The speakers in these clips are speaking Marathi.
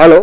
Hello.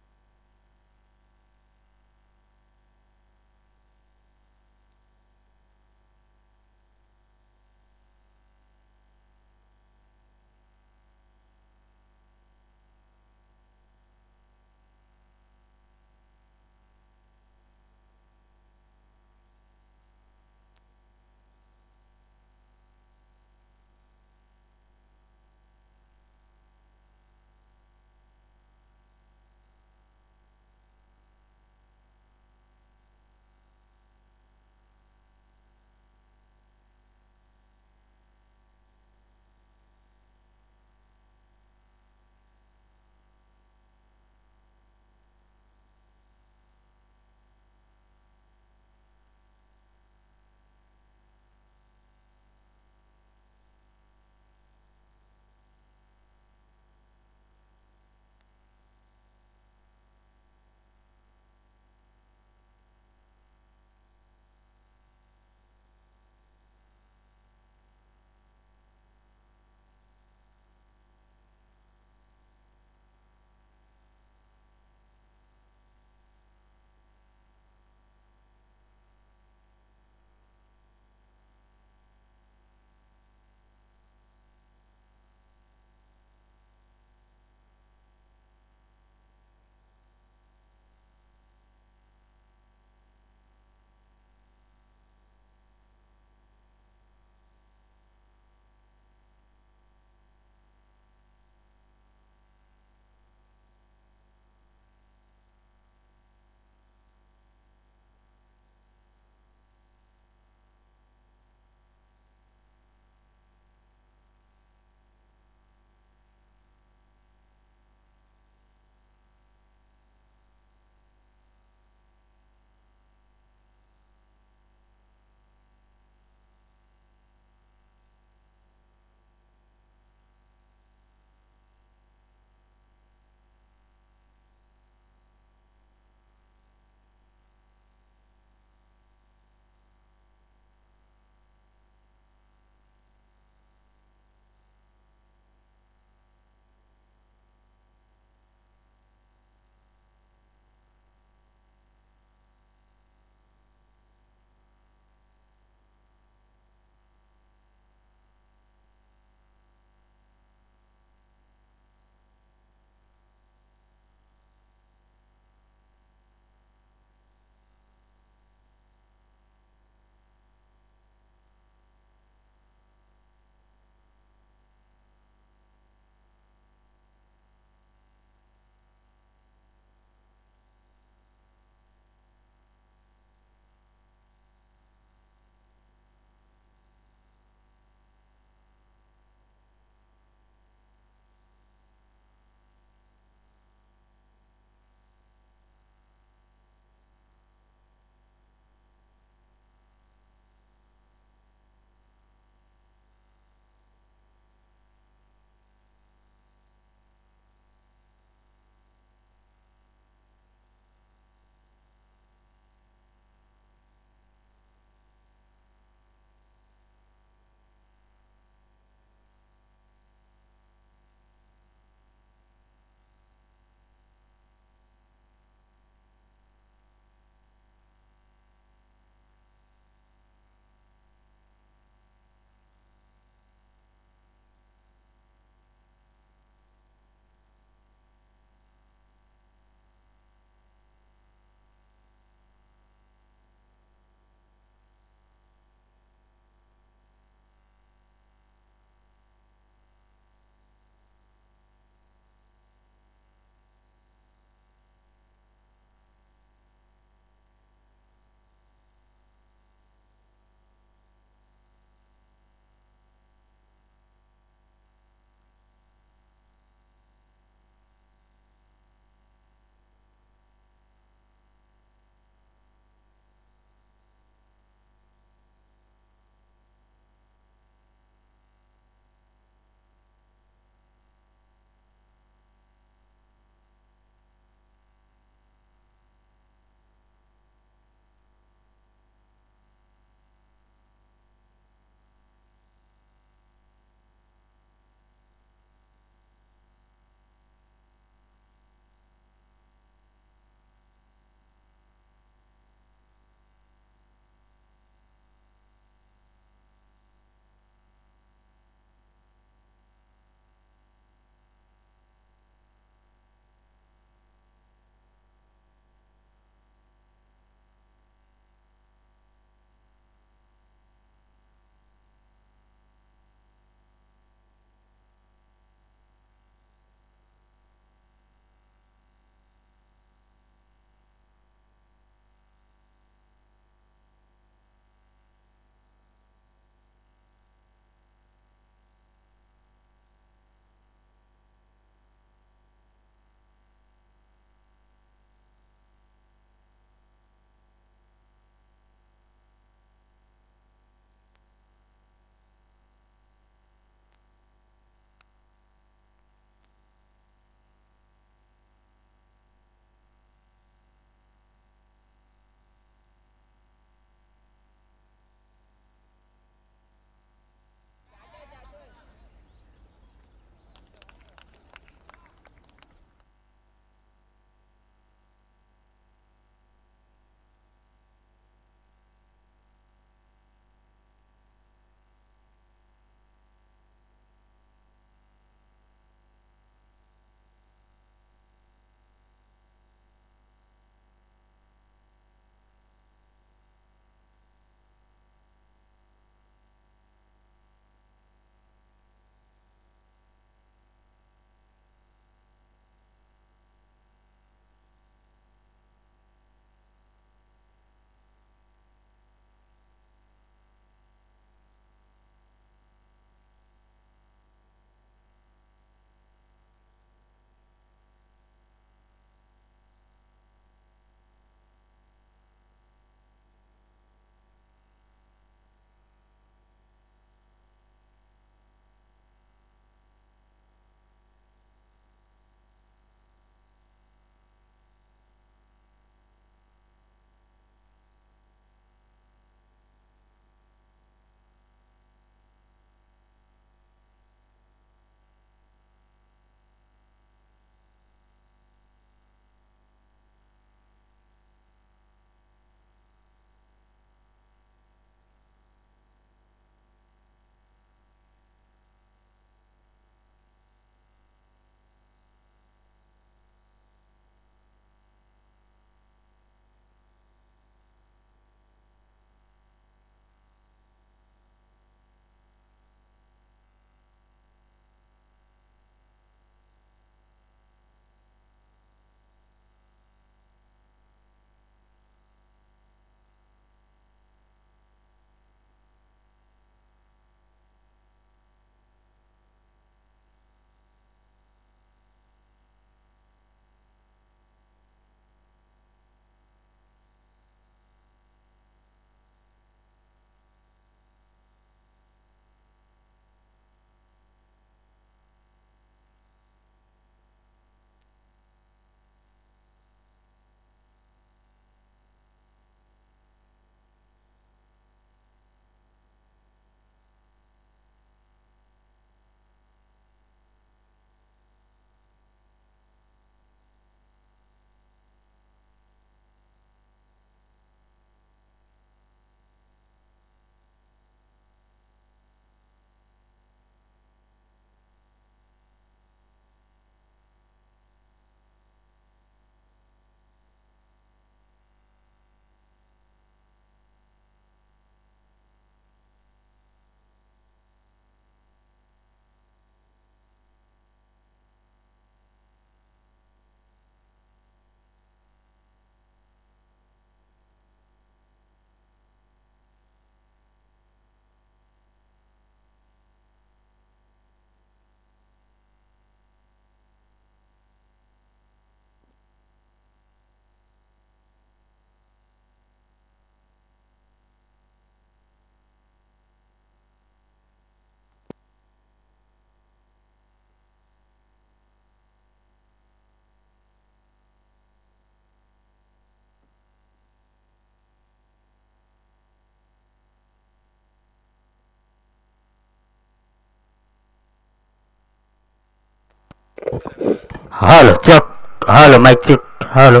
Hello check. Hello mike check. Hello.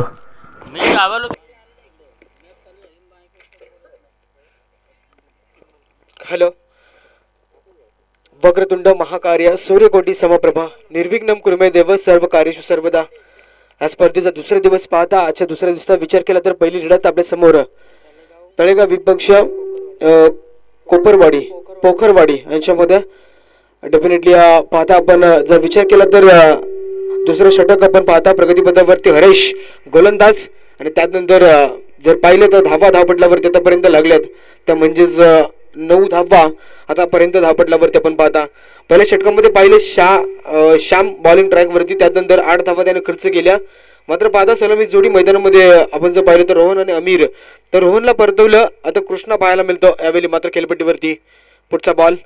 Hello. वक्रतुंड महाकार्य सूर्यकोटी समप्रभा निर्विघ्नं कुरुमे देव सर्व कार्येषु सर्वदा. या स्पर्धेचा दुसरा दिवस पाहता आजच्या दुसऱ्या दिवसाचा विचार केला तर पहिली लढत आपल्या समोर तळेगाव विपक्ष कोपरवाडी पोखरवाडी यांच्यामध्ये डेफिनेटली पाहता आपण जर विचार केला तर दुसरं षटक आपण पाहता प्रगतीपथावरती हरेश गोलंदाज आणि त्यानंतर जर पाहिलं तर धावपटलावरती आतापर्यंत लागल्यात त्या म्हणजेच 9 धावा आतापर्यंत धावपटलावरती आपण पाहता. पहिल्या षटकामध्ये पाहिले श्याम बॉलिंग ट्रॅकवरती त्यानंतर 8 धावा त्याने खर्च केल्या. मात्र पाहता सलामी जोडी मैदानामध्ये आपण जर पाहिलं तर रोहन आणि अमीर तर रोहनला परतवलं. आता कृष्णा पाहायला मिळतो यावेळी मात्र खेळपट्टीवरती. पुढचा बॉल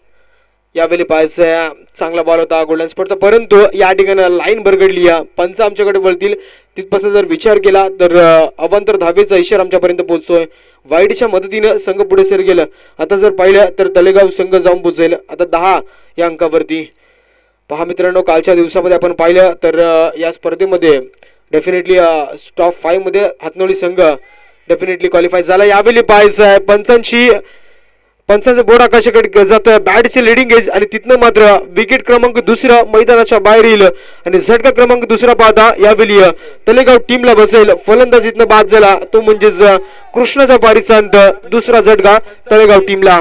यावेळी पाहायचा चांगला बॉल होता गोल्डन स्पॉटचा परंतु या ठिकाणी लाईन बरगडली. पंच आमच्याकडे वळतील तिथपासून जर विचार केला तर अवांतर धावेचा इशारा आमच्यापर्यंत पोहोचतोय. वाईडच्या मदतीनं संघ पुढे सर गेलं. आता जर पाहिलं तर तलेगाव संघ जाऊन पोहोचेल आता 10 या अंकावरती. पहा मित्रांनो कालच्या दिवसामध्ये आपण पाहिलं तर या स्पर्धेमध्ये डेफिनेटली टॉप 5 मध्ये हातनोळी संघ डेफिनेटली क्वालिफाय झाला. यावेळी पाहायचं आहे पंचांचं बोर्ड आकाशाकडे जातं. बॅटचे लिडिंग एज आणि तिथनं मात्र विकेट क्रमांक दुसरा मैदानाच्या बाहेर येईल आणि झटका क्रमांक दुसरा पाहता यावेळी तलेगाव टीमला बसेल. फलंदाज इथनं बाद झाला तो म्हणजेच कृष्णाचा पारीचा अंत. दुसरा झटका तलेगाव टीमला.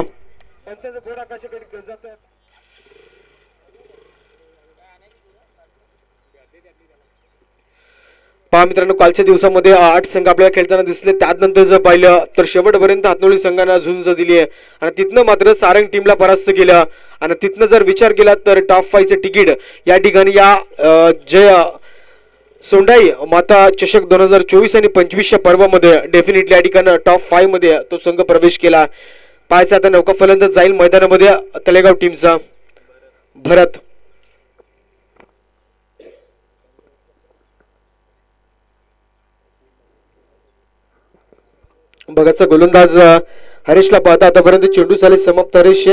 पहा मित्रांनो कालच्या दिवसामध्ये 8 संघ आपल्याला खेळताना दिसले. त्यानंतर जर पाहिलं तर शेवटपर्यंत हातनोळी संघानं झुंज दिली आहे आणि तिथनं मात्र सारंग टीमला परास्त केलं. आणि तिथनं जर विचार केला तर टॉप 5 चे तिकीट या ठिकाणी या जय सोंडाई माता चषक 2024 आणि 25च्या पर्वामध्ये डेफिनेटली या ठिकाणी टॉप 5 मध्ये तो संघ प्रवेश केला. पाहायचा आता नौका फलंदाज जाईल मैदानामध्ये तलेगाव टीमचा भरत. बघाचा गोलंदाज हरेशला पाहता आतापर्यंत चेंडू झाले समाप्त. हरेश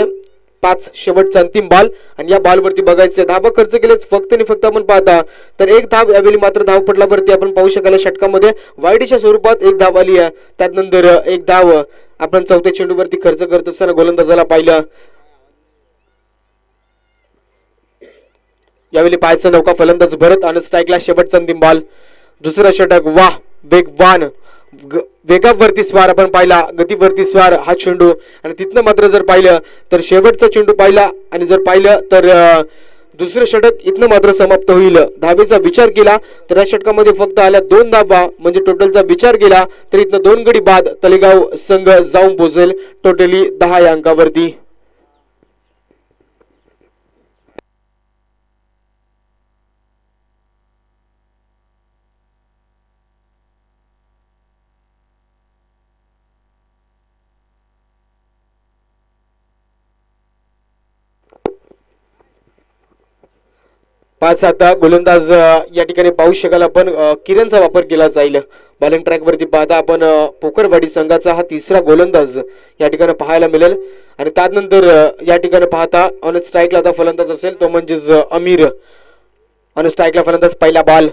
5 शेवटचा अंतिम बॉल आणि या बॉलवरती बघायचे धावा खर्च केले फक्त आणि फक्त आपण पाहता तर 1 धाव यावेळी मात्र धावपटलावरती आपण पाहू शकाल. षटकामध्ये वाईडच्या स्वरूपात 1 धाव आली आहे. त्यानंतर 1 धाव आपण चौथ्या चेंडूवरती खर्च करत असताना गोलंदाजाला पाहिलं. यावेळी पाहायचं नौका फलंदाज भरत आणि स्ट्राईकला शेवटचा अंतिम बॉल. दुसरा षटक वाह वेगवान वेगावरती स्वार आपण पाहिला गतीवरती स्वार हा चेंडू आणि तिथनं मात्र जर पाहिलं तर शेवटचा चेंडू पाहिला आणि जर पाहिलं तर दुसरं षटक इथनं मात्र समाप्त होईल. धावेचा विचार केला तर या षटकामध्ये फक्त आल्या 2 धावा म्हणजे टोटलचा विचार केला तर इथनं 2 गडी बाद तलेगाव संघ जाऊन पोहोचेल टोटली 10 या अंकावरती. पाच आता गोलंदाज या ठिकाणी पाहू शकाल आपण किरणचा वापर केला जाईल. बॉलिंग ट्रॅक वरती पाहता आपण पोखरवाडी संघाचा हा तिसरा गोलंदाज या ठिकाणी पाहायला मिळेल. आणि त्यानंतर या ठिकाणी पाहता ऑन स्ट्राईकला आता फलंदाज असेल तो म्हणजेच अमीर. ऑन स्ट्राईकला फलंदाज पहिला बॉल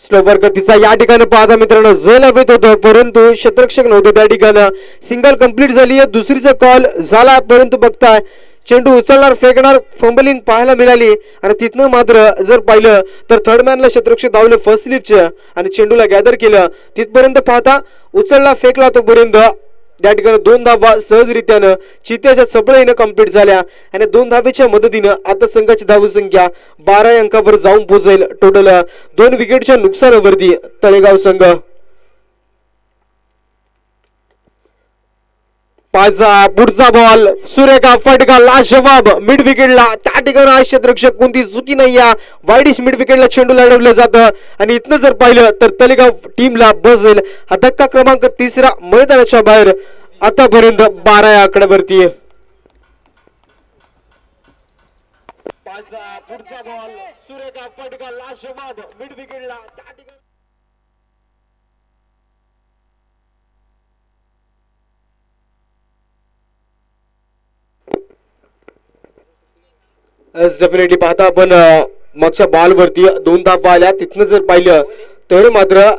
स्लोवर गतीचा या ठिकाणी पाहता मित्रांनो जल हवेत होतं परंतु शतरक्षक नव्हतं. त्या ठिकाणी सिंगल कंप्लीट झाली आहे. दुसरीचा कॉल झाला परंतु बघताय चेंडू उचलणार फेकणार फंबलिंग पाहायला मिळाली आणि तिथनं मात्र जर पाहिलं तर थर्ड मॅनला शतरक्षक धावले फर्स्ट स्लिपच्या आणि चेंडूला गॅदर केलं. तिथपर्यंत पाहता उचलला फेकला तोपर्यंत त्या ठिकाणी 2 धावा सहजरित्यानं चित्याच्या चपळीनं कंप्लीट झाल्या आणि 2 धावेच्या मदतीनं आता संघाची धावसंख्या 12 अंकावर जाऊन पोहोचेल. टोटल 2 विकेटच्या नुकसानावरती तळेगाव संघ. पुढचा बॉल सुरेखा फटका लाजवाब मिड विकेटला. त्या ठिकाणी आज क्षेत्ररक्षक कोणती चुकी नाही या वाईडिश मिड विकेटला चेंडू लढवलं जातं आणि इथनं जर पाहिलं तर तलेगाव टीमला बसेल हा धक्का क्रमांक 3 मैदानाच्या बाहेर आतापर्यंत 12 या आकड्यावरती. पुढचा बॉल सुरेखा फटका लाजवाब मिड विकेटला. त्या ठिकाणी डेफिनेटली पाहता आपण मागच्या बॉलवरती 2 धावा आल्या. तिथनं जर पाहिलं तर मात्र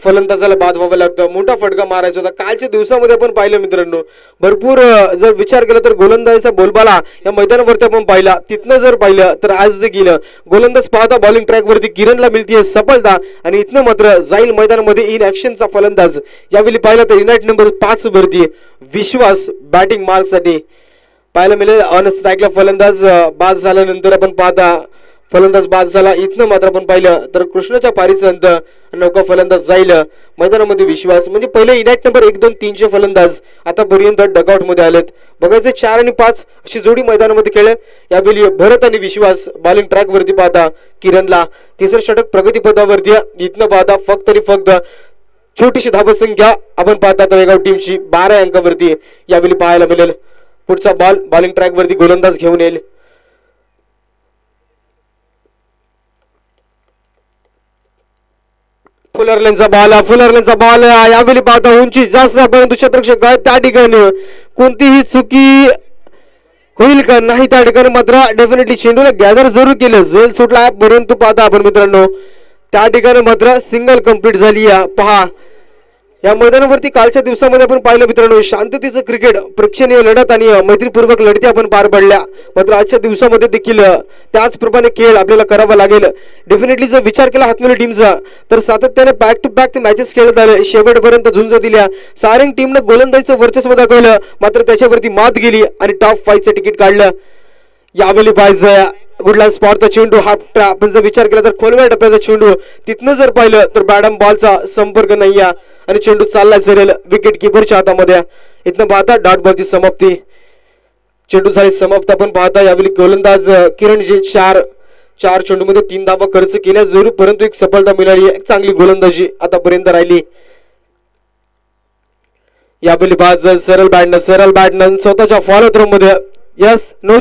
फलंदाजाला बाद व्हावं लागतं. मोठा फटका मारायचा होता. कालच्या दिवसामध्ये आपण पाहिलं मित्रांनो, भरपूर जर विचार केला तर गोलंदाजीचा बोलबाला या मैदानावरती आपण पाहिला. तिथनं जर पाहिलं तर आज जे गेलं गोलंदाज पाहता बॉलिंग ट्रॅकवरती किरणला मिळतीये सफलता आणि इथनं मात्र जाईल मैदानामध्ये इन ऍक्शनचा फलंदाज. यावेळी पाहिलं तर युनाइट नंबर 5 वरती विश्वास बॅटिंग मार्कसाठी पाहायला मिळेल. ऑन स्ट्राईकला फलंदाज बाद झाल्यानंतर आपण पाहता फलंदाज बाद झाला. इथनं मात्र आपण पाहिलं तर कृष्णाच्या पारीसंत नौका फलंदाज जाईल मैदानामध्ये विश्वास. म्हणजे पहिले युनाइट नंबर 1, 2, 3 फलंदाज आतापर्यंत डगआउट मध्ये आलेत. बघायचे 4 आणि 5 अशी जोडी मैदानामध्ये खेळेल. यावेळी भरत आणि विश्वास बॉलिंग ट्रॅक वरती पाहता किरणला तिसरं षटक प्रगतीपदावरती. इथनं पाहता फक्त छोटीशी धावसंख्या आपण पाहता तळेगाव टीमची 12 अंकावरती यावेळी पाहायला मिळेल. पुढचा बॉल बॉलिंग ट्रॅक वरती गोलंदाज घेऊन येईल. फुलरलेनचा बॉल यावेळी पाहता उंची जास्त परंतु क्षेत्ररक्षक त्या ठिकाणी कोणतीही चुकी होईल का नाही त्या ठिकाणी मात्र डेफिनेटली चेंडूला गॅदर जरूर केलं. झेल सुटला परंतु पाहता आपण मित्रांनो त्या ठिकाणी मात्र सिंगल कंप्लीट झाली. पहा या मैदानावरती कालच्या दिवसामध्ये आपण पाहिलं मित्रांनो शांततेचं क्रिकेट, प्रेक्षणीय लढत आणि मैत्रीपूर्वक लढती आपण पार पडल्या. मात्र आजच्या दिवसामध्ये देखील त्याचप्रमाणे खेळ आपल्याला करावा लागेल. डेफिनेटली जर विचार केला हातमिळी टीमचा तर सातत्याने बॅक टू बॅक ते मॅचेस खेळत आले. शेवटपर्यंत झुंज दिल्या. सारंग टीमनं गोलंदाजीचं वर्चस्व दाखवलं मात्र त्याच्यावरती मात गेली आणि टॉप 5चं तिकीट काढलं. यावेळी पाहिजे गुडला स्पॉटचा चेंडू हाफ ट्रॅप. आपण जर विचार केला तर खोलव्या टप्प्याचा चेंडू. तिथनं जर पाहिलं तर बॅडम बॉलचा संपर्क नाही आणि चेंडू चालला सरेल विकेट किपरच्या हातामध्ये. इथनं पाहता डॉट बॉलची समाप्ती. चेंडू झाली समाप्त. आपण पाहता यावेळी गोलंदाज किरण जे चार चेंडूमध्ये 3 धावा खर्च केल्या जरूर परंतु एक सफलता मिळाली. एक चांगली गोलंदाजी आतापर्यंत राहिली. यावेळी पाहत सरळ बॅटनं स्वतःच्या फॉलो थ्रो मध्ये यस नो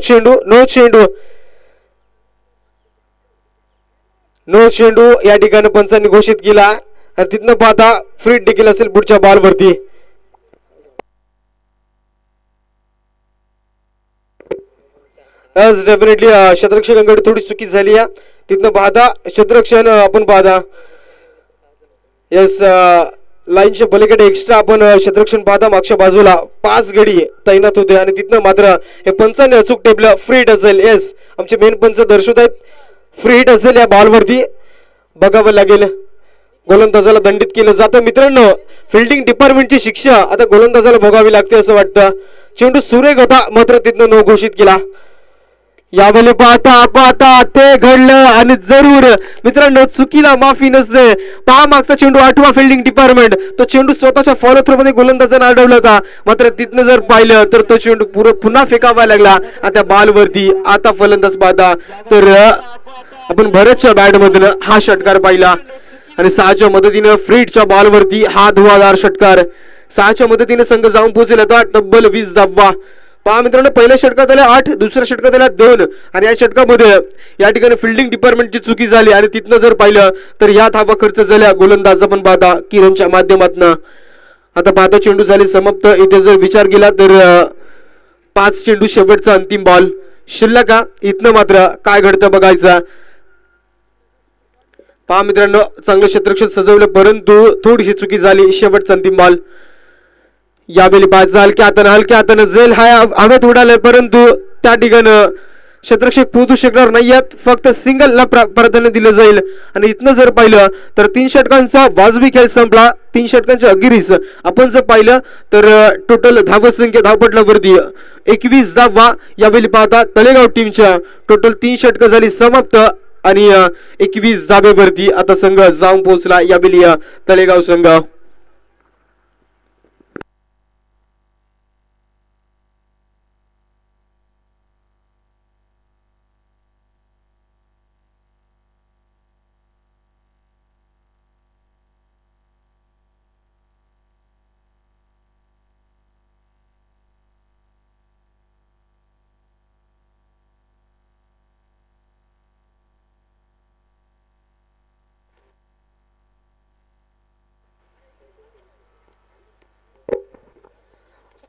चेंडू या ठिकाणी पंचांनी घोषित केला आणि तिथनं पाहता फ्री देखील असेल पुढच्या बॉलवरती. डेफिनेटली क्षेत्ररक्षकांकडे थोडी चुकी झाली आहे. तिथनं पाहता क्षेत्ररक्षण आपण पाहता यस लाईनच्या पलीकडे एक्स्ट्रा आपण क्षेत्ररक्षण पाहता मागच्या बाजूला 5 गडी तैनात होते आणि तिथनं मात्र हे पंचांनी अचूक टेपलं. फ्री हिट असेल. येस आमचे मेन पंच दर्शवत आहेत फ्री हिट असेल या बॉलवरती. बघावं लागेल. गोलंदाजाला दंडित केलं जातं मित्रांनो. फिल्डिंग डिपार्टमेंटची शिक्षा आता गोलंदाजाला भोगावी लागते असं वाटतं. चेंडू सुरेख होता मात्र तिथनं नो घोषित केला. यावेळी पाहता ते घडलं आणि जरूर मित्रांनो चुकीला माफी नसते. पहा मागचा चेंडू 8वा फिल्डिंग डिपार्टमेंट. तो चेंडू स्वतःच्या फॉलो थ्रो मध्ये गोलंदाजाने अडवला होता मात्र तिथनं जर पाहिलं तर तो चेंडू पुन्हा फेकावा लागला. आता बॉलवरती आता फलंदाज पाहता तर आपण भरतच्या बॅट मधून हा षटकार पाहिला आणि 6च्या मदतीनं फ्रीडच्या बॉलवरती हा धुवाधार षटकार. 6च्या मदतीने संघ जाऊन पोहोचेल आता तब्बल 20 धावा. पहा मित्रांनो पहिल्या षटकात आल्या 8, दुसऱ्या षटकात आल्या 2 आणि या षटकामध्ये या ठिकाणी फिल्डिंग डिपार्टमेंटची चुकी झाली आणि तिथनं जर पाहिलं तर या धावा खर्च झाल्या गोलंदाज आपण पाहता किरणच्या माध्यमातून. आता पाहता चेंडू झाली समाप्त. इथे जर विचार केला तर 5 चेंडू शेवटचा अंतिम बॉल शिल्लक. इथनं मात्र काय घडतं बघायचं. पहा मित्रांनो चांगलं क्षेत्ररक्षण सजवलं परंतु थोडीशी चुकी झाली. शेवटचा अंतिम बॉल. यावेळी पाच हलक्या हातानं झेल हवेत उडाले परंतु त्या ठिकाणी क्षेत्ररक्षक पोहोचू शकणार नाहीयेत. फक्त सिंगलला प्राधान्य दिलं जाईल आणि इथनं जर पाहिलं तर 3 षटकांचा वाजवी खेळ संपला. 3 षटकांच्या अखेरीस आपण जर पाहिलं तर टोटल धावसंख्या धावपटलावरती 21 धावा. यावेळी पाहता तळेगाव टीमच्या टोटल 3 षटकं झाली समाप्त आणि 21 धाब्यावरती आता संघ जाऊन पोहोचला. यावेळी तळेगाव संघ.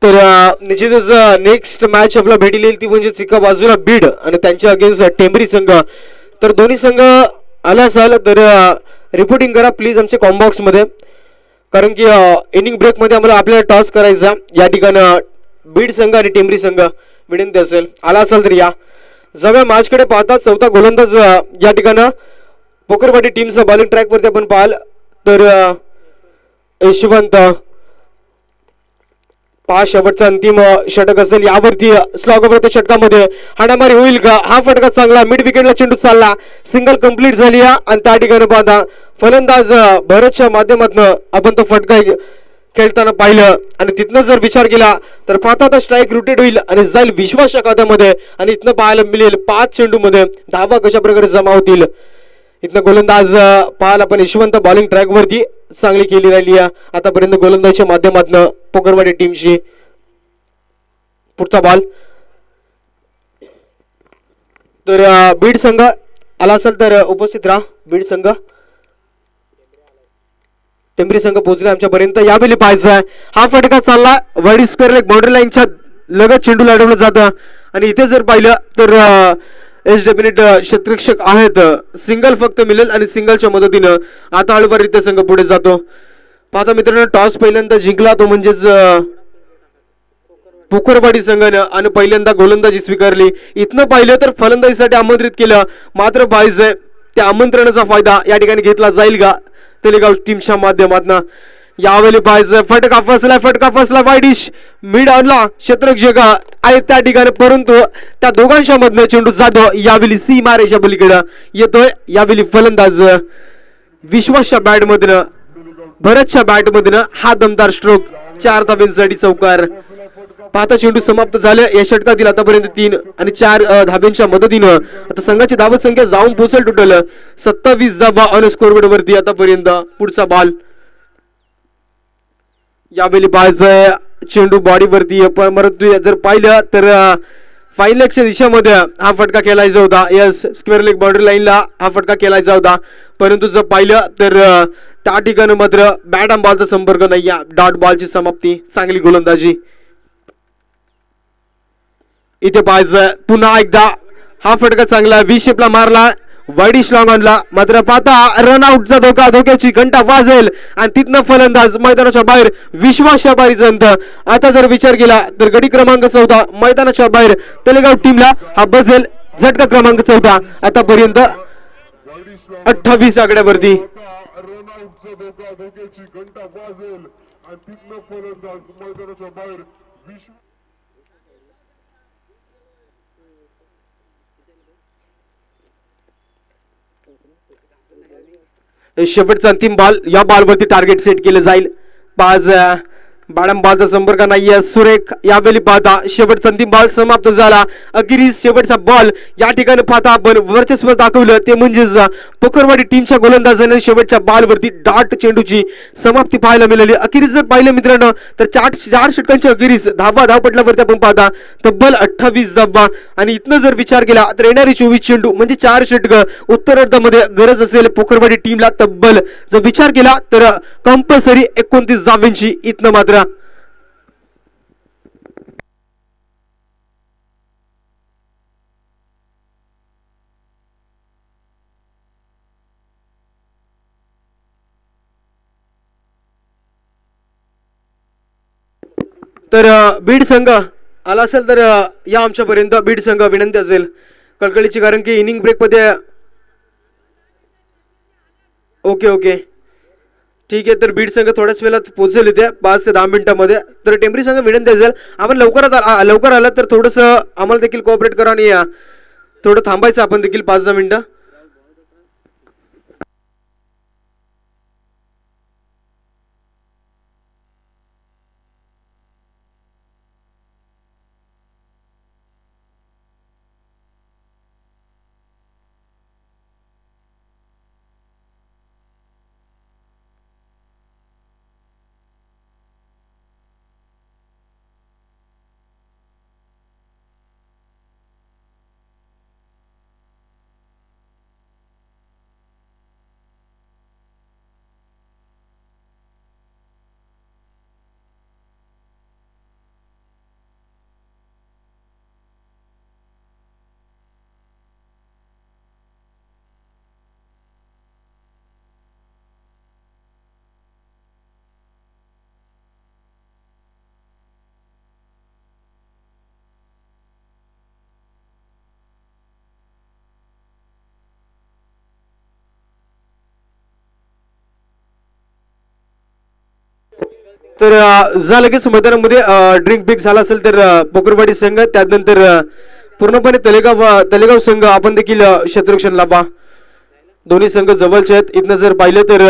तर निश्चितच नेक्स्ट मॅच आपला भेटीला येईल ती म्हणजे एका बाजूला बीड आणि त्यांच्या अगेन्स्ट टेंबरी संघ. तर दोन्ही संघ आला असाल तर रिपोर्टिंग करा प्लीज आमच्या कॉम्बॉक्समध्ये, कारण की इनिंग ब्रेकमध्ये आम्हाला आपल्याला टॉस करायचा. या ठिकाणी बीड संघ आणि टेंबरी संघ विनंती असेल, आला असाल तर या. जवळ माझ्याकडे पाहता चौथा गोलंदाज या ठिकाणं पोकरवाडी टीमचा बॉलिंग ट्रॅकवरती आपण पाहाल तर यशवंत पाच शेवटचा अंतिम षटक असेल. यावरती स्लॉगवरच्या षटकामध्ये हाणामारी होईल का? हा फटका चांगला, मिड विकेटला चेंडू चालला, सिंगल कंप्लीट झाली आणि त्या ठिकाणी पाहता फलंदाज भरतच्या माध्यमातून आपण तो फटका खेळताना पाहिलं आणि तिथनं जर विचार केला तर पाहता आता स्ट्राईक रोटेट होईल आणि जाईल विश्वासच्या खात्यामध्ये आणि इथनं पाहायला मिळेल 5 चेंडूमध्ये धावा कशा प्रकारे जमा होतील. इथनं गोलंदाज पाहायला आपण यशवंत बॉलिंग ट्रॅकवरती चांगली केली राहिली आहे आतापर्यंत गोलंदाजीच्या माध्यमातून पोकरवाडी टीमची. पुढचा बॉल तर बीड संघ आला असेल तर उपस्थित राहा. बीड संघ टेंबरी संघ पोहोचले आमच्यापर्यंत. यावेळी पाहायचा हा फटका चालला वाईड स्क्वेअर लेग बाउंड्री लाईनच्या लगत चेंडू अडवलं जातं आणि इथे जर पाहिलं तर एस डेफिनेट क्षेत्ररक्षक आहेत, सिंगल फक्त मिळेल आणि सिंगलच्या मदतीनं आता हळूवाररित्या संघ पुढे जातो. पाहता मित्रांनो टॉस पहिल्यांदा जिंकला तो म्हणजेच पोखरवाडी संघानं आणि पहिल्यांदा गोलंदाजी स्वीकारली. इथनं पाहिलं तर फलंदाजीसाठी आमंत्रित केलं, मात्र पाहिजे त्या आमंत्रणाचा फायदा या ठिकाणी घेतला जाईल का तेलेगाव टीमच्या माध्यमातून. यावेळी पाहिजे फटका फसला वाईडिश मिड ऑनला क्षेत्ररक्षक आहे त्या ठिकाणी, परंतु त्या दोघांच्या मधनं चेंडू जातो यावेळी सी मारेच्या पलीकडे येतोय. यावेळी फलंदाज विश्वासच्या बॅटमधनं भरतच्या बॅटमधनं हा दमदार स्ट्रोक 4 धाब्यांसाठी चौकार. पाहता चेंडू समाप्त झाले या षटकातील आतापर्यंत 3 आणि 4 धाब्यांच्या मदतीनं आता संघाची धाव संख्या जाऊन पोहोचेल टोटल 27 धावा ऑन स्कोरबोर्ड वरती आतापर्यंत. पुढचा बॉल यावेळी पाहायचंय चेंडू बॉडीवरती, परंतु जर पाहिलं तर फाईनलेगच्या दिशेमध्ये हा फटका खेळायचा होता. यस स्क्वेअर लेग बाउंड्री लाईनला हा फटका खेळायचा होता, परंतु जर पाहिलं तर त्या ठिकाणी मात्र बॅट आणि बॉलचा संपर्क नाही. डॉट बॉलची समाप्ती, चांगली गोलंदाजी. इथे पाहायचं पुन्हा एकदा हा फटका चांगला व्ही शेपला मारला वाईडिश लॉंग ऑनला, मात्र पाहता रनआउटचा धोका, धोक्याची घंटा वाजेल आणि तिथनं फलंदाज मैदानाच्या बाहेर विश्वासच्या बारीजंत. आता जर विचार केला तर गडी क्रमांक 14 मैदानाच्या बाहेर तलेगाव टीमला हा बसेल झटका क्रमांक 14 आतापर्यंत 28 आकड्यावरती. शेवटचा अंतिम बॉल, या बॉलवरती टार्गेट सेट केलं जाईल. पाच बाळम बॉलचा संपर्क नाहीये सुरेख. यावेळी पाहता शेवटचा अंतिम बॉल समाप्त झाला. अखेरीस शेवटचा बॉल या ठिकाणी पाहता आपण वर्चस्व दाखवलं ते म्हणजेच पोखरवाडी टीमच्या गोलंदाजाने शेवटच्या बॉलवरती डॉट चेंडूची समाप्ती पाहायला मिळाली. अखेरीस जर पाहिलं मित्रांनो तर 4 षटकांच्या अखेरीस धावपटल्यावरती आपण पाहता तब्बल 28 धावा आणि इथनं जर विचार केला तर येणारी 24 चेंडू म्हणजे 4 षटक उत्तरार्धामध्ये गरज असेल पोखरवाडी टीमला. तब्बल जर विचार केला तर कंपल्सरी 29 धावांची इथनं मात्र तर बीड संघ आला असेल तर या आमच्यापर्यंत. बीड संघ विनंती असेल कळकळीची, कारण की इनिंग ब्रेक मध्ये. ओके ठीक आहे. तर बीड संघ थोड्याच वेळात पोहोचेल इथे 5 ते 10 मिनिटांमध्ये. तर टेंबरी संघ विनंती असेल आपण लवकर आलं तर थोडंसं आम्हाला देखील कोऑपरेट करा आणि थोडं थांबायचं आपण देखील 5-10 मिनिटं. तर जा लगेच मैदानामध्ये ड्रिंक बिक झाला असेल तर पोकरवाडी संघ, त्यानंतर पूर्णपणे तलेगाव संघ आपण देखील क्षेत्ररक्षणला पहा. दोन्ही संघ जवळचे आहेत. इथनं जर पाहिलं तर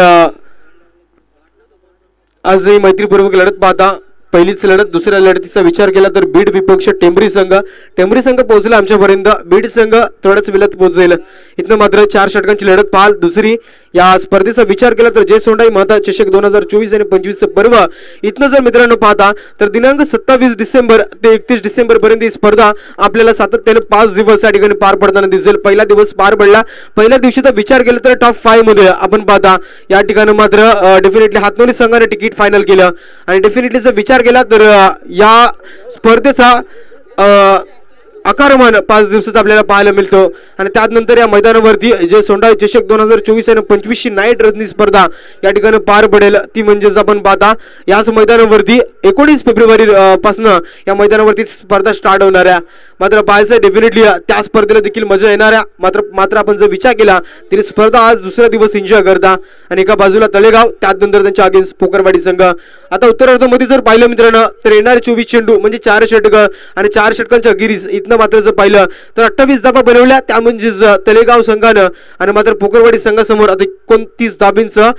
आज ही मैत्रीपूर्वक लढत पाहता पहिलीच लढत. दुसऱ्या लढतीचा विचार केला तर बीड विपक्ष टेंभरी संघ पोहोचला आमच्यापर्यंत. बीड संघ थोड्याच वेळात पोहोचेल. इथनं मात्र 4 षटकांची लढत पाहाल. दुसरी या स्पर्धेचा विचार केला तर जय सोंडाई महता चषक 2024 आणि 25 पर्व इथनं जर मित्रांनो पाहता तर दिनांक 27 डिसेंबर ते 31 डिसेंबर पर्यंत ही स्पर्धा आपल्याला सातत्याने 5 दिवस या ठिकाणी पार पडताना दिसेल. पहिला दिवस पार पडला. पहिल्या दिवशीचा विचार केला तर टॉप 5 मध्ये आपण पाहता या ठिकाणी मात्र डेफिनेटली हातनोनी संघाने तिकीट फायनल केलं आणि डेफिनेटली जर विचार केला तर या स्पर्धेचा आकारमान 5 दिवसात आपल्याला पाहायला मिळतो. आणि त्यानंतर या मैदानावरती जे सोंडाई चषक 2024 आणि 25 नाईट रजनी स्पर्धा या ठिकाणी पार पडेल. ती म्हणजेच आपण पाहता याच मैदानावरती 19 फेब्रुवारी पासून या मैदानावरती स्पर्धा स्टार्ट होणाऱ्या. मात्र पाहायचं डेफिनेटली त्या स्पर्धेला देखील मजा येणाऱ्या. मात्र आपण जर विचार केला तरी स्पर्धा आज दुसरा दिवस एन्जॉय करता. आणि एका बाजूला तळेगाव, त्यानंतर त्यांच्या अगेन्स्ट पोकरवाडी संघ. आता उत्तरार्धामध्ये जर पाहिलं मित्रांनो तर येणारे 24 चेंडू म्हणजे 4 षटक आणि 4 षटकांच्या गिरीज. इथनं मात्र जर पाहिलं तर 28 धाबा बनवल्या. त्या म्हणजेच तळेगाव संघानं आणि मात्र पोकरवाडी संघासमोर आता 29 धाबींचं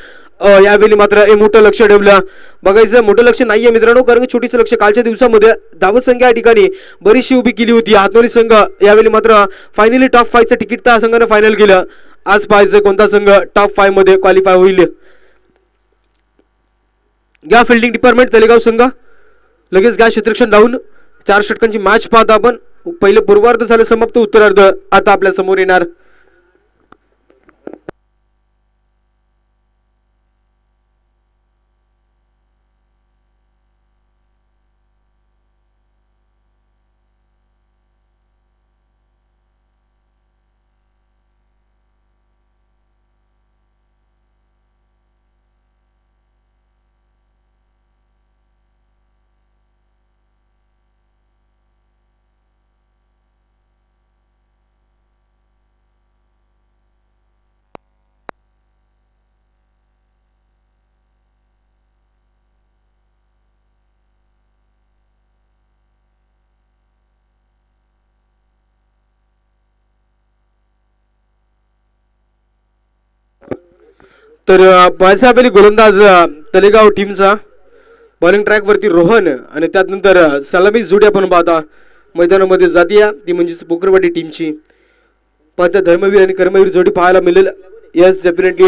यावेळी मात्र मोठं लक्ष ठेवलं. बघायचं मोठं लक्ष नाहीये मित्रांनो, कारण की छोटीचं लक्ष कालच्या दिवसामध्ये धावत संख्या या ठिकाणी बरीचशी उभी केली होती. हातनोनी संघ यावेळी मात्र फायनली टॉप 5 चं तिकीट त्या संघानं फायनल केलं. आज पाहायचं कोणता संघ टॉप 5 मध्ये क्वालिफाय होईल. घ्या फिल्डिंग डिपार्टमेंट तळेगाव संघ, लगेच घ्या क्षेत्ररक्षण डाऊन. 4 षटकांची मॅच पाहता आपण. पहिले पूर्वार्ध झालं समाप्त, उत्तरार्ध आता आपल्या समोर येणार. तर पहिली गोलंदाज तळेगाव टीमचा बॉलिंग ट्रॅक वरती रोहन आणि त्यानंतर सलामी जोडी आपण पाहता मैदानामध्ये जातीया ती म्हणजेच पोकरवाडी टीमची. पाहता धर्मवीर आणि कर्मवीर जोडी पाहायला मिळेल. यस डेफिनेटली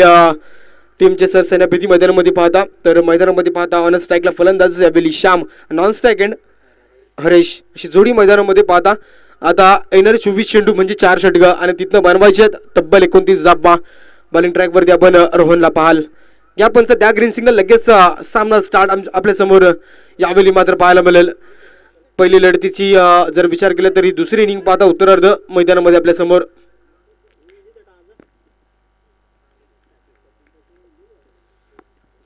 टीमचे सर सेनापती मैदानामध्ये पाहता. तर मैदानामध्ये पाहता ऑन स्ट्राईकला फलंदाज यावेळी Shyam, non strike end Haresh अशी जोडी मैदानामध्ये पाहता. आता येणारे 24 चेंडू म्हणजे 4 षटक आणि तिथनं बनवायचे आहेत तब्बल 29 जापा. बॉलिंग ट्रॅक वरती आपण रोहनला पाहाल. या पंच त्या ग्रीन सिग्नल लगेच सामना स्टार्ट आपल्या समोर यावेळी मात्र पाहायला मिळेल. पहिली लढतीची जर विचार केला तरी दुसरी इनिंग पाहता उत्तरार्ध मैदानामध्ये आपल्या समोर.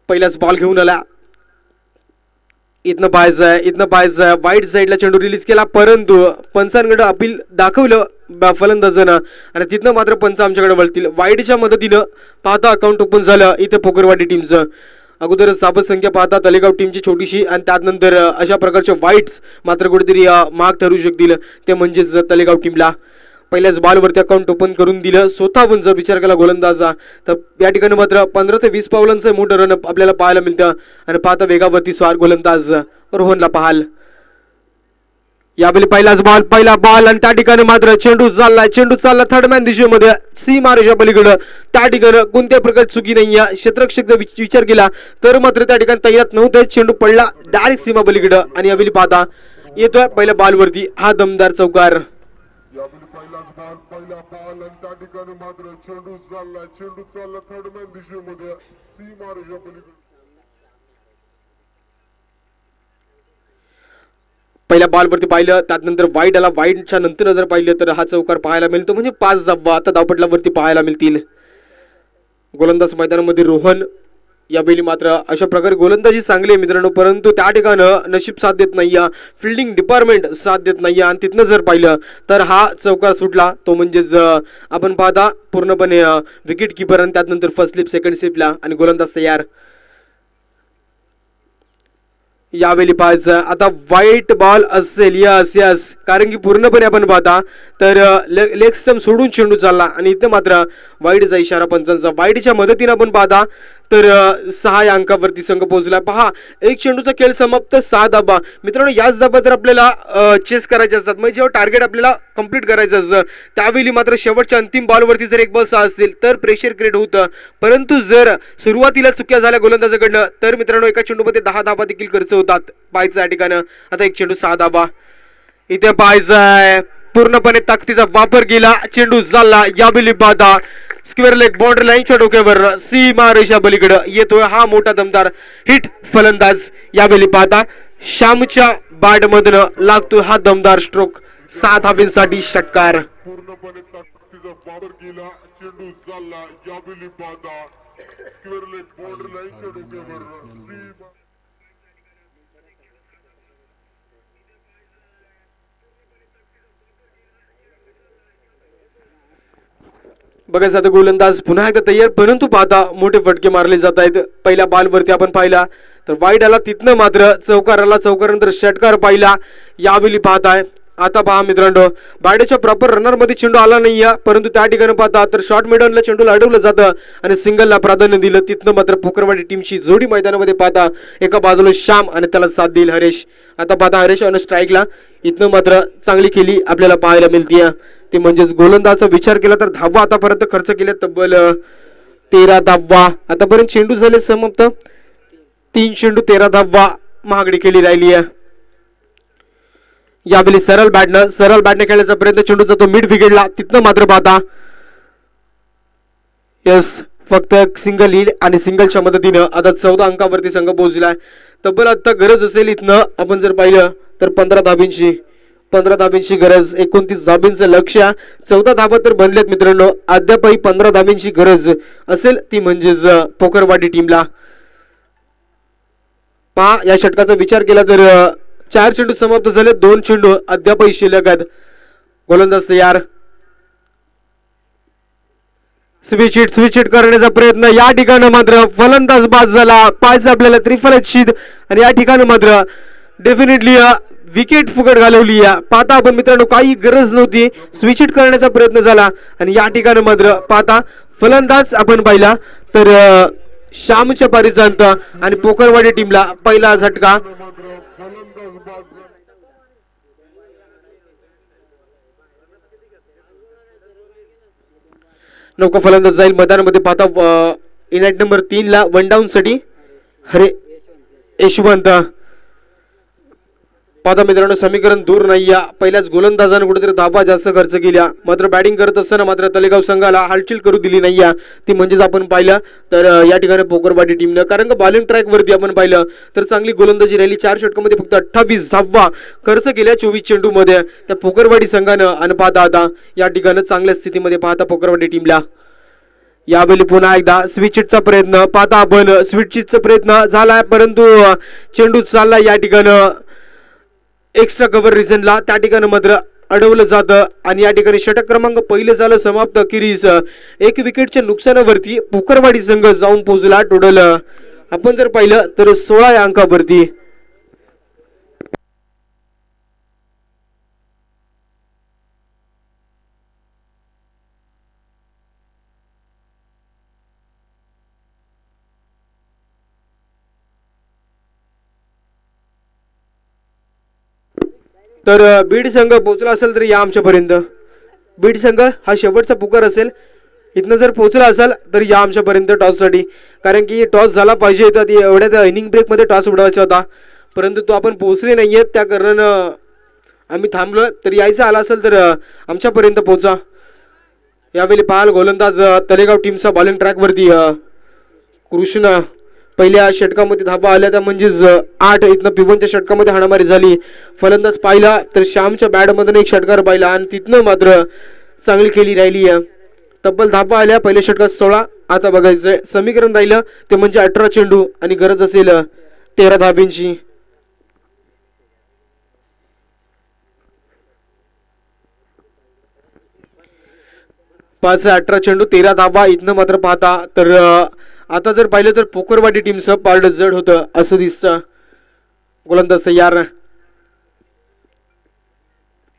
पहिलाच बॉल घेऊन आला. इथनं पाहायचं वाईट साईडला चेंडू रिलीज केला, परंतु पंचांकडे अपील दाखवलं फलंदाजानं आणि तिथनं मात्र पंच आमच्याकडे वळतील. वाईडच्या मदतीनं पाहता अकाउंट ओपन झालं इथे पोकरवाडी टीमचं. अगोदरच धावत संख्या पाहता तळेगाव टीमची छोटीशी आणि त्यानंतर अशा प्रकारचे वाईट्स मात्र कुठेतरी मार्क ठरू शकतील, ते म्हणजेच तळेगाव टीमला. पहिल्याच बॉलवरती अकाउंट ओपन करून दिलं स्वतःहून जर विचार केला गोलंदाजा तर या ठिकाणी मात्र 15 ते 20 पावलांचं मोठं रन आपल्याला पाहायला मिळतं. आणि पाहता वेगावरती स्वार गोलंदाज रोहनला पाहाल. यावेळी पहिला बॉल आणि त्या ठिकाणी मात्र चेंडू चालला थर्ड मॅन दिशेमध्ये सीमारेषा पलीकडं. त्या ठिकाणी कोणत्याही प्रकारची चुकी नाही आहे. क्षेत्ररक्षक जर विचार केला तर मात्र त्या ठिकाणी तयार नव्हतं, चेंडू पडला डायरेक्ट सीमा पलीकडं. आणि यावेळी पाहता येतोय पहिल्या बॉलवरती हा दमदार चौकार. पहिला बॉल आणि त्या ठिकाणी मात्र चेंडू चालला थर्ड मॅन दिशेमध्ये सीमारेषा पलीकडे. पहिल्या बॉलवरती पाहिलं त्यानंतर वाईड आला. वाईडच्या नंतर जर पाहिलं तर हा चौकार पाहायला मिळतो म्हणजे 5 धावा आता धावपटलावरती पाहायला मिळतील. गोलंदाज मैदानामध्ये रोहन. यावेळी मात्र अशा प्रकारे गोलंदाजी चांगली आहे मित्रांनो, परंतु त्या ठिकाणी नशीब साथ देत नाही, फिल्डिंग डिपार्टमेंट साथ देत नाही. आणि तिथनं जर पाहिलं तर हा चौकार सुटला तो म्हणजेच आपण पाहता पूर्णपणे विकेट किपर आणि त्यानंतर फर्स्ट स्लिप सेकंड स्लिपला आणि गोलंदाज तयार. यावेळी पाहायचं आता व्हाईट बॉल असेल. यस यस, कारण की पूर्णपणे आपण पाहता तर लेग स्टंप सोडून चेंडू चालला आणि इथं मात्र वाईडचा इशारा पंचांचा. वाईडच्या मदतीने आपण पाहता तर 6 अंकावरती संघ पोहोचला. पहा, एक चेंडूचा खेळ समाप्त, 6 धाबा. मित्रांनो, याच धाबा जर आपल्याला चेस करायचे असतात, म्हणजे जेव्हा टार्गेट आपल्याला कंप्लीट करायचं असतं त्यावेळी मात्र शेवटच्या अंतिम बॉलवरती जर 1 बॉल 6 असतील तर प्रेशर क्रिएट होतं. परंतु जर सुरुवातीला चुक्या झाल्या गोलंदाजाकडनं तर मित्रांनो एका चेंडूमध्ये 10 धाबा देखील खर्च होतात. पाहायचं या ठिकाणी आता एक चेंडू 6 धाबा. इथे पाहायचंय पूर्णपणे ताकदीचा वापर केला, चेंडू चालला. यावेळी पाहता स्क्वेअर लेग बाउंड्री लाईनच्या डोक्यावर सीमा रेषा पलीकडे येतोय हा मोठा दमदार हिट फलंदाज. यावेळी पाहता श्यामच्या बॅट मधनं लागतोय हा दमदार स्ट्रोक. 7 धाबींसाठी षटकार. पूर्णपणे ताकदीचा वापर केला, चेंडू चालला. यावेळी पाहता स्क्वेअर लेग बाउंड्री लाईनच्या डोक्यावर सीमा बघायचं आता गोलंदाज पुन्हा एकदा तयार, परंतु पाहता मोठे फटके मारले जात आहेत. पहिल्या बॉलवरती आपण पाहिला तर वाईड आला, तिथनं मात्र चौकारानंतर षटकार पाहिला. यावेळी पाहताय आता पहा मित्रांनो, बॅटच्या प्रॉपर रनर मध्ये चेंडू आला नाहीये, परंतु त्या ठिकाणी पाहता तर शॉर्ट मिडनला चेंडूला अडवलं जातं आणि सिंगलला प्राधान्य दिलं. तिथनं मात्र पोकरवाडी टीमची जोडी मैदानामध्ये पाहता एका बाजूला श्याम आणि त्याला साथ देईल हरेश. आता पाहता हरेश ऑन स्ट्राईकला, इथनं मात्र चांगली खेळी आपल्याला पाहायला मिळते. ते म्हणजेच गोलंदाजाचा विचार केला तर धावा आतापर्यंत खर्च केले तब्बल 13 धावा. आतापर्यंत चेंडू झाले समाप्त, 3 चेंडू 13 धावा महागडी केली राहिली आहे. यावेळी सरळ बॅटने खेळण्याचा प्रयत्न, चेंडू जातो मिड विकेटला. तिथनं मात्र पाहता यस फक्त सिंगल हिल आणि सिंगलच्या मदतीनं आता 14 अंकावरती संघ पोहोचलाय. तब्बल आता गरज असेल इथनं आपण जर पाहिलं तर 15 धाबींची गरज. 29 धाबींचं लक्ष्य, 14 धाबा तर बनलेत मित्रांनो. अद्यापही 15 धाबींची गरज असेल ती म्हणजेच पोकरवाडी टीमला. पहा या षटकाचा विचार केला तर 4 चेंडू समाप्त झाले, 2 चेंडू अद्यापही शिल्लक आहेत. गोलंदाज तयार, स्विच हिट करण्याचा प्रयत्न. या ठिकाणी मात्र फलंदाज बाद झाला. पाहायचं आपल्याला त्रिफलक आणि या ठिकाणी मात्र डेफिनेटली विकेट फुकट घालवली. पाहता आपण मित्रांनो काही गरज नव्हती, स्विच हिट करण्याचा प्रयत्न झाला आणि या ठिकाणी मात्र पाहता फलंदाज आपण पाहिला तर श्यामच्या पारीचा अंत आणि पोकरवाडी टीमला पहिला झटका. नौका फलंदाज जाईल मैदानामध्ये. पाहता इनॅट नंबर 3 ला 1 डाऊन साठी यशवंत. पाहता मित्रांनो समीकरण दूर नाहीये, पहिल्याच गोलंदाजाने कुठेतरी धावा जास्त खर्च केल्या, मात्र बॅटिंग करत असताना मात्र तलेगाव संघाला हालचाल करू दिली नाहीये. ती म्हणजेच आपण पाहिलं तर या ठिकाणी पोकरवाडी टीमनं, कारण का बॉलिंग ट्रॅक वरती आपण पाहिलं तर चांगली गोलंदाजी राहिली. 4 षटकामध्ये फक्त 28 धावा खर्च केल्या 24 चेंडू मध्ये त्या पोकरवाडी संघानं. आणि पाहता आता या ठिकाणी चांगल्या स्थितीमध्ये पाहता पोकरवाडी टीमला. यावेळी पुन्हा एकदा स्विच हिटचा प्रयत्न. पाहता आपण स्विच हिटचा प्रयत्न झालाय, परंतु चेंडू चालला या ठिकाणी एक्स्ट्रा कव्हर रिजनला. त्या ठिकाणी मात्र अडवलं जातं आणि या ठिकाणी षटक क्रमांक पहिले झालं समाप्त. अखेरीस 1 विकेटच्या नुकसानावरती पोकरवाडी संघ जाऊन पोहोचला. टोटल आपण जर पाहिलं तर 16 या अंकावरती. तर बीड संघ पोहोचला असेल तर या आमच्यापर्यंत. बीड संघ हा शेवटचा पुकार असेल, इथनं जर पोहोचला असेल तर या आमच्यापर्यंत टॉससाठी, कारण की टॉस झाला पाहिजे. तर एवढ्या इनिंग ब्रेकमध्ये टॉस उडवायचा होता, परंतु तो आपण पोहोचले नाही आहेत, त्या कारणानं आम्ही थांबलो. तर यायचं आला असेल तर आमच्यापर्यंत पोहोचा. यावेळी पाहाल गोलंदाज तलेगाव टीमचा बॉलिंग ट्रॅकवरती कृष्ण. पहिल्या षटकामध्ये धावा आल्या त्या म्हणजेच 8. इथनं पिवनच्या षटकामध्ये हाणामारी झाली. फलंदाज पाहिला तर श्यामच्या बॅटमधून 1 षटकार पाहिला आणि तिथनं मात्र चांगली खेळी राहिली. तब्बल धावा आल्या पहिल्या षटकात 16. आता बघायचंय समीकरण राहिलं ते म्हणजे 18 चेंडू आणि गरज असेल 13 धाबींची. पाच 18 चेंडू 13 धावा. इथनं मात्र पाहता तर आता जर पाहिलं तर पोकरवाडी टीमचं पारड जड होतं असं दिसतं. गोलंदाज तयार.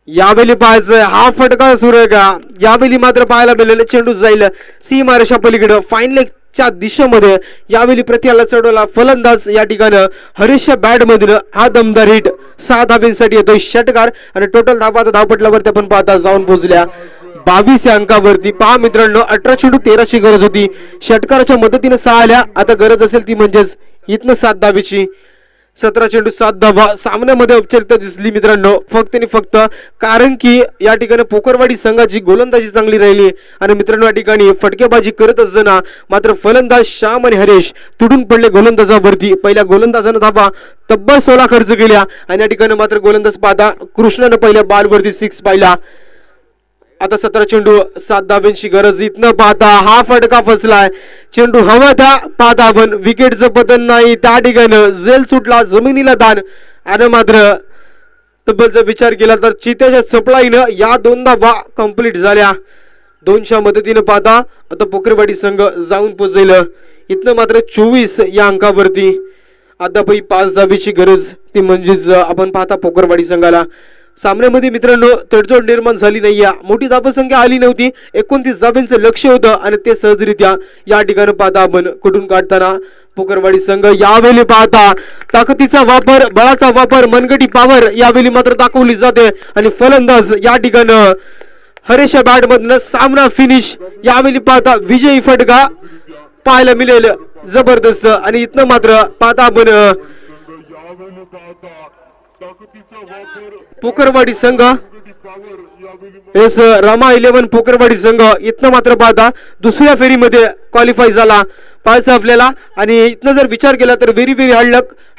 यावेळी पाहायचं हा फटका सुरू का. यावेळी मात्र पाहायला मिळालेलं चेंडू जाईल सीमारेषा पलीकडे फाईन लेगच्या दिशेमध्ये. यावेळी प्रत्याला चढवला फलंदाज या ठिकाणी हरीश बॅट मधील हा दमदार हिट 6 धाब्यांसाठी येतोय षटकार. आणि टोटल धाबा धावपटलावरती आपण पाहता जाऊन पोहोचल्या 22 या अंकावरती. पहा मित्रांनो 18 चेंडू 13ची गरज होती, षटकाराच्या मदतीने 6 आल्या. आता गरज असेल ती म्हणजेच इथनं 7 धाबीची. 17 चेंडू 7 धावा सामन्यामध्ये औपचारिकता दिसली मित्रांनो फक्त आणि फक्त कारण की या ठिकाणी पोकरवाडी संघाची गोलंदाजी चांगली राहिली. आणि मित्रांनो या ठिकाणी फटकेबाजी करत असताना मात्र फलंदाज श्याम आणि हरेश तुडून पडले गोलंदाजावरती. पहिल्या गोलंदाजानं धावा तब्बल 16 खर्च केल्या आणि या ठिकाणी मात्र गोलंदाज पाहता कृष्णानं पहिल्या बॉलवरती 6 पाहिला. आता 17 चेंडू 7 धाब्यांची गरज. इथनं पाहता हा फटका फसलाय. चेंडू हवा त्या पाहता आपण विकेटचं पतन नाही, त्या ठिकाणी झेल सुटला जमिनीला दान. आणि मात्र तब्बलचा विचार केला तर चित्याच्या चपळाईनं या 2 धावा कंप्लीट झाल्या. 2च्या मदतीनं पाहता आता पोकरवाडी संघ जाऊन पोहोचेल. इथनं मात्र 24 या अंकावरती. अद्यापही 5 धाबीची गरज ती म्हणजेच आपण पाहता पोकरवाडी संघाला. सामन्यामध्ये मित्रांनो तडजोड निर्माण झाली नाही, मोठी धावसंख्या आली नव्हती. 29 धाब्यांचं लक्ष होतं आणि ते सहजरित्या या ठिकाणी पाहता आपण कुठून काढताना पोकरवाडी संघ. यावेळी पाहता ताकदीचा वापर, बळाचा वापर, मनगटी पॉवर यावेळी मात्र दाखवली जाते. आणि फलंदाज या ठिकाणी हरेश बॅट मधनं सामना फिनिश. यावेळी पाहता विजयी फटका पाहायला मिळेल जबरदस्त. आणि इथनं मात्र पाहता आपण पोकरवाडी संघ एस रमा 11 पोकरवाडी संघ इथनं मात्र पाहता दुसऱ्या फेरीमध्ये क्वालिफाय झाला पाहायचं आपल्याला. आणि इथनं जर विचार केला तर व्हेरी व्हेरी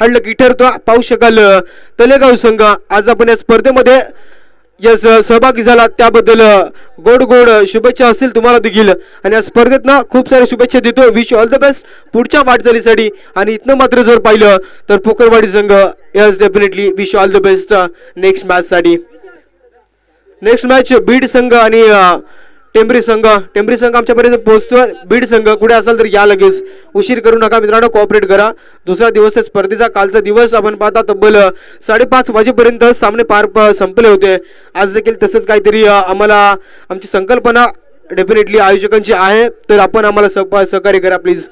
हडलक ठरतो. पाहू शकाल तलेगाव संघ आज आपण या स्पर्धेमध्ये यस सहभागी झाला त्याबद्दल गोड गोड शुभेच्छा असतील तुम्हाला देखील. आणि या स्पर्धेत ना खूप साऱ्या शुभेच्छा देतो. Wish you all the best पुढच्या वाटचालीसाठी. आणि इथनं मात्र जर पाहिलं तर पोकरवाडी संघ yes definitely wish you all the best next match साठी. नेक्स्ट मॅच बीड संघ आणि टेंबरी संघ. टेंबरी संघ आमच्यापर्यंत पोहोचतोय. बीड संघ कुठे असाल तर या लगेच, उशीर करू नका मित्रांनो, कोऑपरेट करा. दुसरा दिवस स्पर्धेचा कालचा दिवस आपण पाहता तब्बल 5:30 वाजेपर्यंत सामने संपले होते. आज देखील तसंच काहीतरी आम्हाला आमची संकल्पना डेफिनेटली आयोजकांची आहे, तर आपण आम्हाला सहकार्य करा प्लीज.